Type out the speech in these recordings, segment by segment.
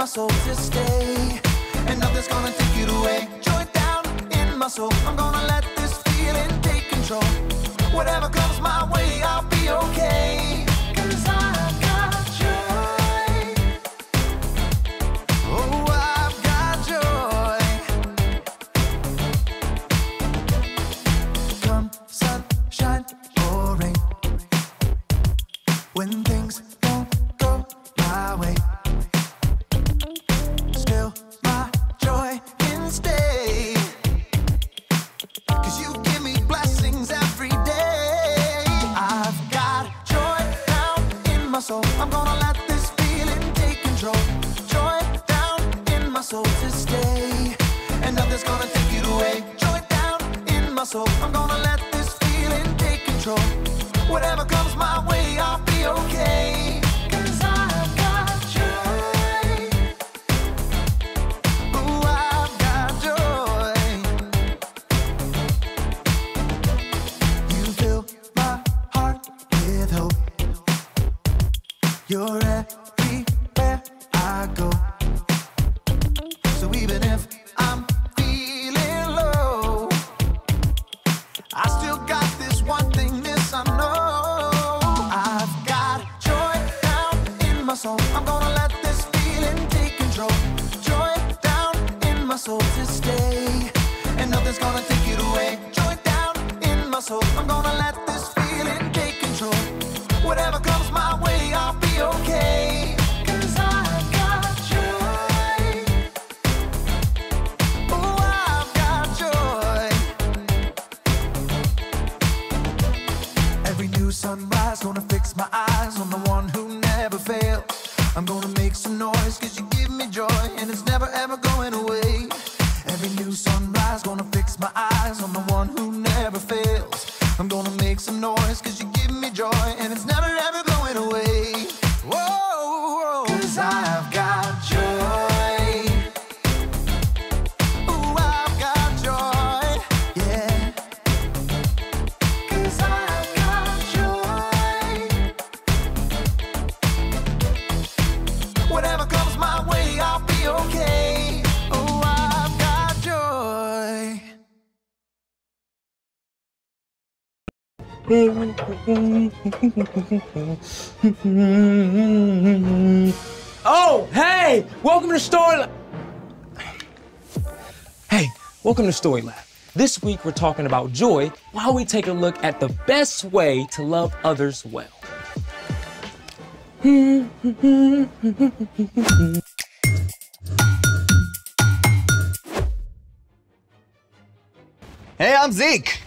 soul to stay, and nothing's gonna take it away. Joy down in my soul, I'm gonna let this feeling take control. Whatever comes my way, I'll be okay, 'cause I've got joy. Oh, I've got joy. Come sunshine or rain, when things don't go my way, still my joy can stay, 'cause you give me blessings every day. I've got joy down in my soul, I'm gonna let this feeling take control. Joy down in my soul to stay, and nothing's gonna take it away. Joy down in my soul, I'm gonna let this feeling take control. Whatever comes my way, I'll be okay, 'cause I've got joy. Oh, I've got joy. You fill my heart with hope. You're everywhere I go. So even if I'm feeling low, I still got this one thing, this I know. I've got joy down in my soul, I'm gonna let this feeling take control. Joy down in my soul to stay, and nothing's gonna take it away. Joy down in my soul, I'm gonna let this feeling take control. Whatever comes my way, I'll be okay, 'cause I've got joy. Oh, I've got joy. Every new sunrise gonna fix my eyes on the one who never fails. I'm gonna make some noise 'cause you give me joy, and it's never ever going away. Every new sunrise gonna fix my eyes on the one who never fails. I'm gonna make some noise 'cause you give me joy, and it's never ever going away. Whoa, 'cause I've got joy. Ooh, I've got joy, yeah. 'Cause I've got joy. Whatever comes my way, I'll be okay. Oh, I've got joy. Oh, hey! Welcome to Story Lab. Hey, welcome to Story Lab. This week we're talking about joy while we take a look at the best way to love others well. Hey, I'm Zeke.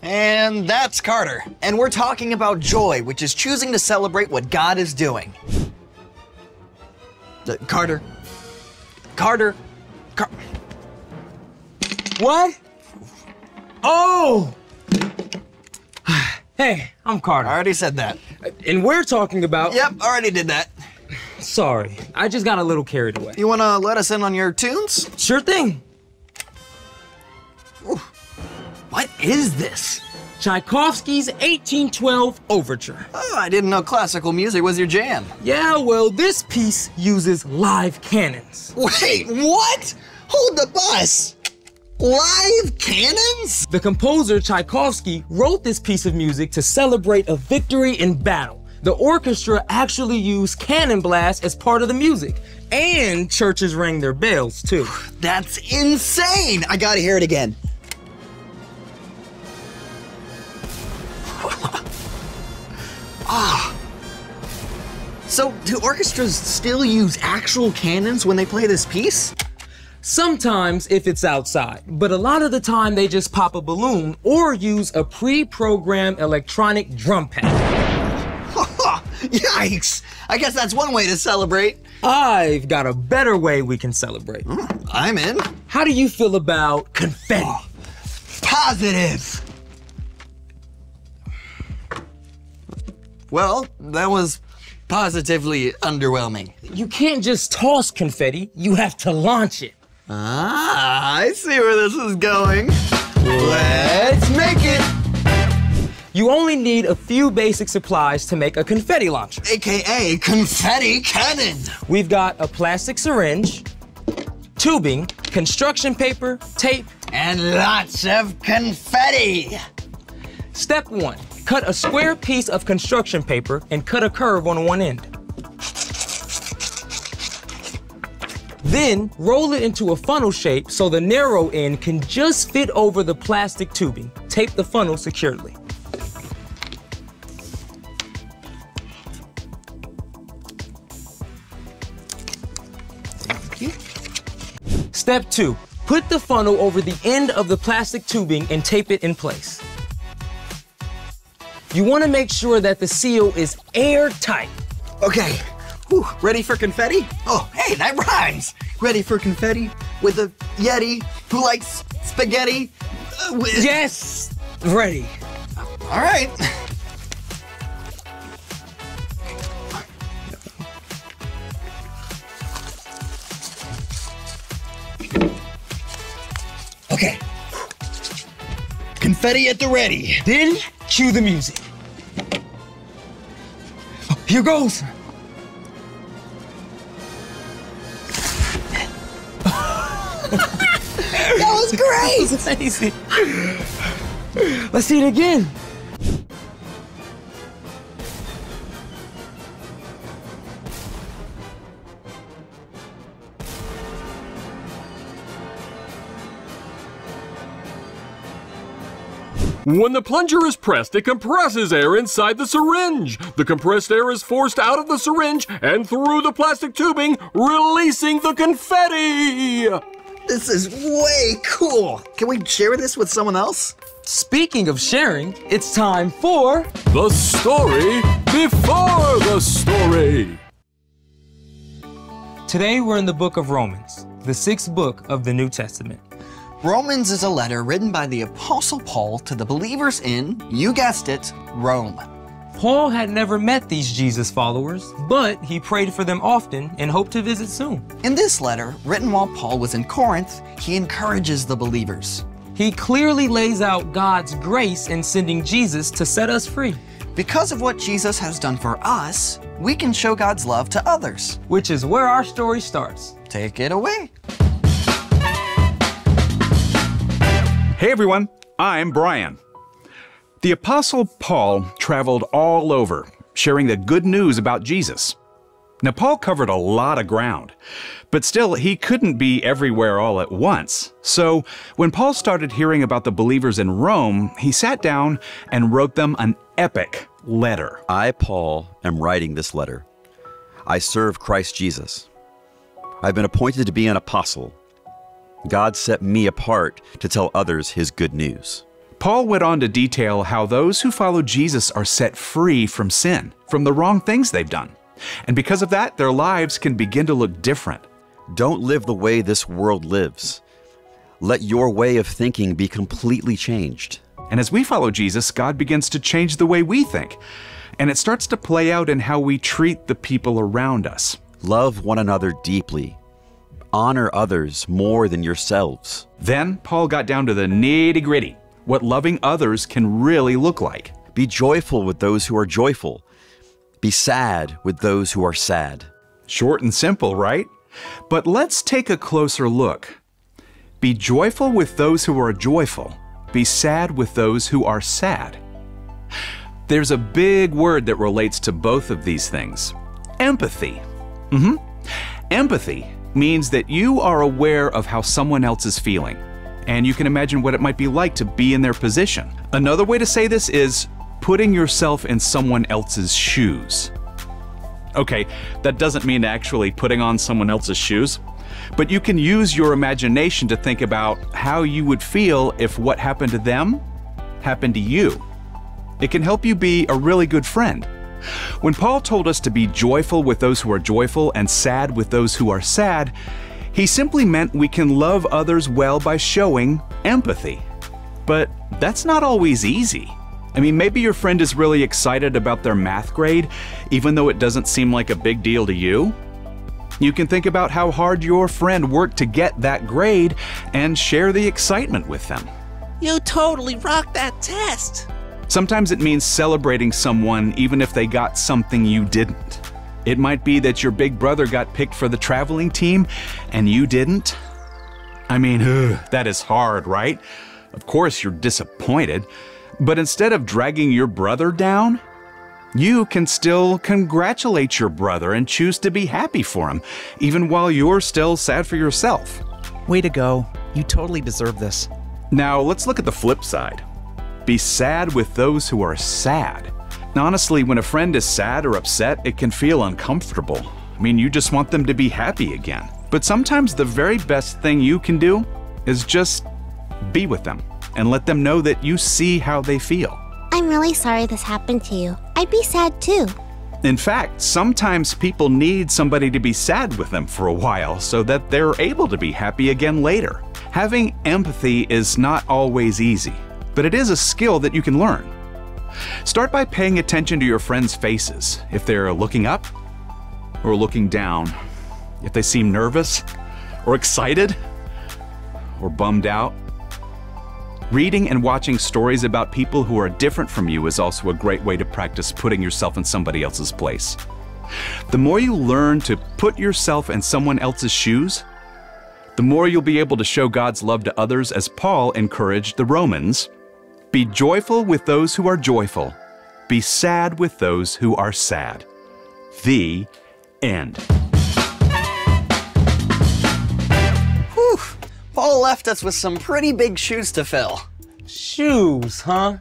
And that's Carter. And we're talking about joy, which is choosing to celebrate what God is doing. Carter. What? Oh! Hey, I'm Carter. I already said that. And we're talking about... Yep, already did that. Sorry, I just got a little carried away. You wanna let us in on your tunes? Sure thing. Ooh. What is this? Tchaikovsky's 1812 Overture. Oh, I didn't know classical music was your jam. Yeah, well, this piece uses live cannons. Wait, what? Hold the bus. Live cannons? The composer Tchaikovsky wrote this piece of music to celebrate a victory in battle. The orchestra actually used cannon blasts as part of the music. And churches rang their bells, too. That's insane! I gotta hear it again. Ah. So, do orchestras still use actual cannons when they play this piece? Sometimes if it's outside, but a lot of the time they just pop a balloon or use a pre-programmed electronic drum pad. Yikes! I guess that's one way to celebrate. I've got a better way we can celebrate. I'm in. How do you feel about confetti? Oh, positive! Well, that was positively underwhelming. You can't just toss confetti, you have to launch it. Ah, I see where this is going. Let's make it! You only need a few basic supplies to make a confetti launcher. AKA confetti cannon. We've got a plastic syringe, tubing, construction paper, tape, and lots of confetti. Step 1, cut a square piece of construction paper and cut a curve on one end. Then roll it into a funnel shape so the narrow end can just fit over the plastic tubing. Tape the funnel securely. Step 2, put the funnel over the end of the plastic tubing and tape it in place. You want to make sure that the seal is airtight. Okay, whew, ready for confetti? Oh, hey, that rhymes. Ready for confetti with a Yeti who likes spaghetti? Yes, ready. All right. Okay. Confetti at the ready. Then cue the music. Here goes. That was great. That was amazing. Let's see it again. When the plunger is pressed, it compresses air inside the syringe. The compressed air is forced out of the syringe and through the plastic tubing, releasing the confetti. This is way cool. Can we share this with someone else? Speaking of sharing, it's time for The story before the story. Today we're in the book of Romans, the 6th book of the New Testament. Romans is a letter written by the Apostle Paul to the believers in, you guessed it, Rome. Paul had never met these Jesus followers, but he prayed for them often and hoped to visit soon. In this letter, written while Paul was in Corinth, he encourages the believers. He clearly lays out God's grace in sending Jesus to set us free. Because of what Jesus has done for us, we can show God's love to others. Which is where our story starts. Take it away. Hey everyone, I'm Brian. The Apostle Paul traveled all over, sharing the good news about Jesus. Now, Paul covered a lot of ground, but still, he couldn't be everywhere all at once. So, when Paul started hearing about the believers in Rome, he sat down and wrote them an epic letter. I, Paul, am writing this letter. I serve Christ Jesus. I've been appointed to be an apostle. God set me apart to tell others his good news. Paul went on to detail how those who follow Jesus are set free from sin, from the wrong things they've done. And because of that, their lives can begin to look different. Don't live the way this world lives. Let your way of thinking be completely changed. And as we follow Jesus, God begins to change the way we think. And it starts to play out in how we treat the people around us. Love one another deeply. Honor others more than yourselves. Then Paul got down to the nitty-gritty, what loving others can really look like. Be joyful with those who are joyful. Be sad with those who are sad. Short and simple, right? But let's take a closer look. Be joyful with those who are joyful. Be sad with those who are sad. There's a big word that relates to both of these things. Empathy. Empathy means that you are aware of how someone else is feeling, and you can imagine what it might be like to be in their position. Another way to say this is putting yourself in someone else's shoes. Okay, that doesn't mean actually putting on someone else's shoes, but you can use your imagination to think about how you would feel if what happened to them happened to you. It can help you be a really good friend. When Paul told us to be joyful with those who are joyful and sad with those who are sad, he simply meant we can love others well by showing empathy. But that's not always easy. I mean, maybe your friend is really excited about their math grade, even though it doesn't seem like a big deal to you. You can think about how hard your friend worked to get that grade and share the excitement with them. You totally rocked that test. Sometimes it means celebrating someone even if they got something you didn't. It might be that your big brother got picked for the traveling team and you didn't. I mean, that is hard, right? Of course you're disappointed, but instead of dragging your brother down, you can still congratulate your brother and choose to be happy for him, even while you're still sad for yourself. Way to go. You totally deserve this. Now, let's look at the flip side. Be sad with those who are sad. Now, honestly, when a friend is sad or upset, it can feel uncomfortable. I mean, you just want them to be happy again. But sometimes the very best thing you can do is just be with them and let them know that you see how they feel. I'm really sorry this happened to you. I'd be sad too. In fact, sometimes people need somebody to be sad with them for a while so that they're able to be happy again later. Having empathy is not always easy, but it is a skill that you can learn. Start by paying attention to your friends' faces. If they're looking up or looking down, if they seem nervous or excited or bummed out. Reading and watching stories about people who are different from you is also a great way to practice putting yourself in somebody else's place. The more you learn to put yourself in someone else's shoes, the more you'll be able to show God's love to others, as Paul encouraged the Romans. Be joyful with those who are joyful. Be sad with those who are sad. The end. Whew. Paul left us with some pretty big shoes to fill. Shoes, huh?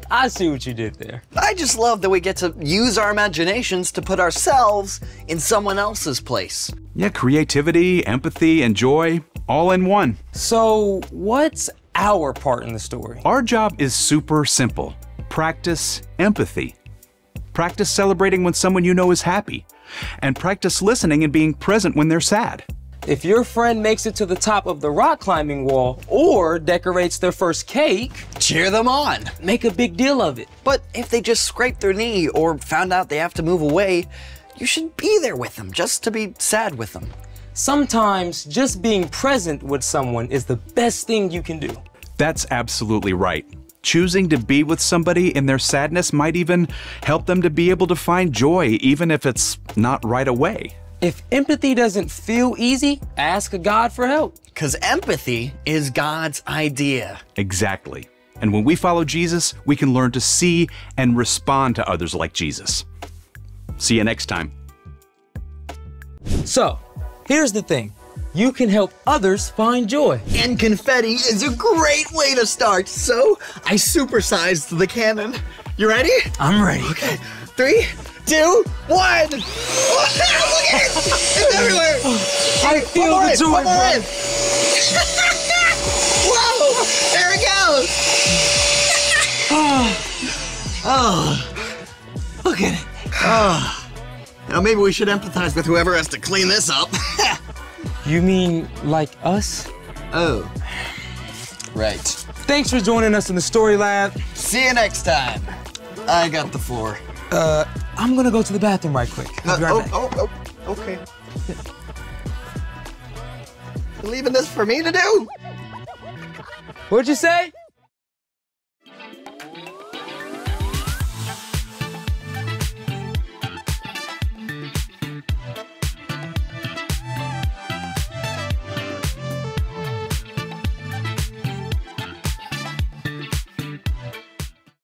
I see what you did there. I just love that we get to use our imaginations to put ourselves in someone else's place. Yeah, creativity, empathy, and joy, all in one. So, what's our part in the story? Our job is super simple. Practice empathy. Practice celebrating when someone you know is happy. And practice listening and being present when they're sad. If your friend makes it to the top of the rock climbing wall or decorates their first cake, cheer them on. Make a big deal of it. But if they just scraped their knee or found out they have to move away, you should be there with them just to be sad with them. Sometimes just being present with someone is the best thing you can do. That's absolutely right. Choosing to be with somebody in their sadness might even help them to be able to find joy, even if it's not right away. If empathy doesn't feel easy, ask God for help. Because empathy is God's idea. Exactly. And when we follow Jesus, we can learn to see and respond to others like Jesus. See you next time. So, here's the thing. You can help others find joy. And confetti is a great way to start. So, I supersized the cannon. You ready? I'm ready. Okay, 3, 2, 1. Look at it! It's everywhere! I feel the joy, bro. Whoa! There it goes! Oh, look at it. Oh. Now maybe we should empathize with whoever has to clean this up. You mean like us? Oh, right. Thanks for joining us in the Story Lab. See you next time. I got the floor. I'm gonna go to the bathroom right quick. I'll be right back. Okay. You leaving this for me to do? What'd you say?